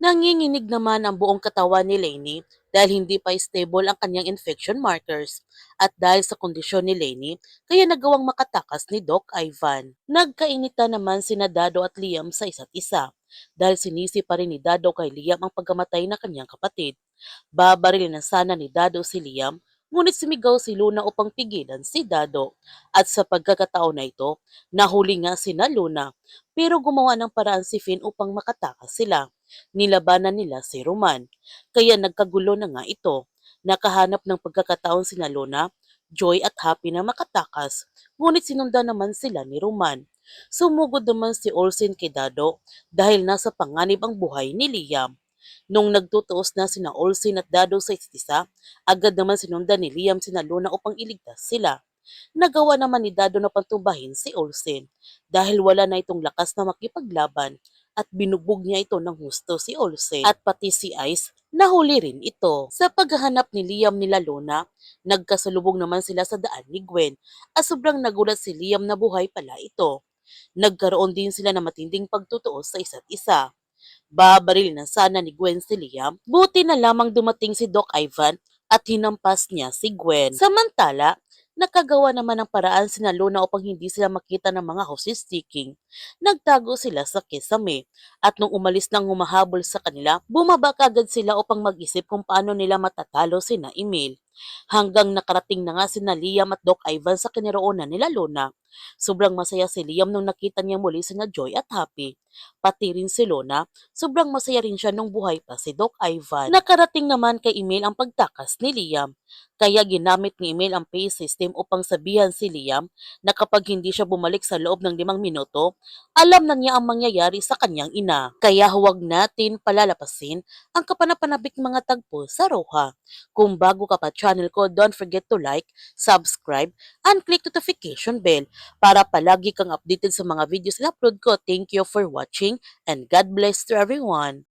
Nanginginig naman ang buong katawan ni Lainey dahil hindi pa stable ang kanyang infection markers at dahil sa kondisyon ni Lainey, kaya nagawang makatakas ni Doc Ivan. Nagkainitan naman sina Dado at Liam sa isa't isa dahil sinisi pa rin ni Dado kay Liam ang pagkamatay na kanyang kapatid. Babarilin na sana ni Dado si Liam, ngunit sumigaw si Luna upang pigilan si Dado. At sa pagkakataon na ito, nahuli nga si Luna, pero gumawa ng paraan si Finn upang makatakas sila. Nilabanan nila si Roman, kaya nagkagulo na nga ito. Nakahanap ng pagkakataon si Luna, Joy at Happy na makatakas, ngunit sinundan naman sila ni Roman. Sumugod naman si Olsen kay Dado dahil nasa panganib ang buhay ni Liam. Nung nagtutuos na sina Olsen at Dado sa isa't isa, agad naman sinundan ni Liam sina Luna upang iligtas sila. Nagawa naman ni Dado na pantumbahin si Olsen dahil wala na itong lakas na makipaglaban at binugbog niya ito ng husto si Olsen at pati si Ice nahuli rin ito. Sa paghahanap ni Liam nila Luna, nagkasalubong naman sila sa daan ni Gwen at sobrang nagulat si Liam na buhay pala ito. Nagkaroon din sila ng matinding pagtutuos sa isa't isa. Babarilin na sana ni Gwen si Liam, buti na lamang dumating si Doc Ivan at hinampas niya si Gwen. Samantala, nakagawa naman ng paraan sina Luna upang hindi sila makita ng mga hostage taking. Nagtago sila sa kisame at nung umalis nang humahabol sa kanila, bumaba kagad sila upang mag-isip kung paano nila matatalo sina Emil. Hanggang nakarating na nga sina Liam at Doc Ivan sa kinaroonan nila Luna. Sobrang masaya si Liam nung nakita niya muli sina Joy at Happy. Pati rin si Luna, sobrang masaya rin siya nung buhay pa si Doc Ivan. Nakarating naman kay Emil ang pagtakas ni Liam. Kaya ginamit ni Emil ang pay system upang sabihan si Liam na kapag hindi siya bumalik sa loob ng 5 minuto, alam na niya ang mangyayari sa kanyang ina. Kaya huwag natin palalapasin ang kapanapanabik mga tagpo sa Roha. Kung bago ka pa channel ko, don't forget to like, subscribe, and click notification bell para palagi kang updated sa mga videos na upload ko. Thank you for watching and God bless to everyone.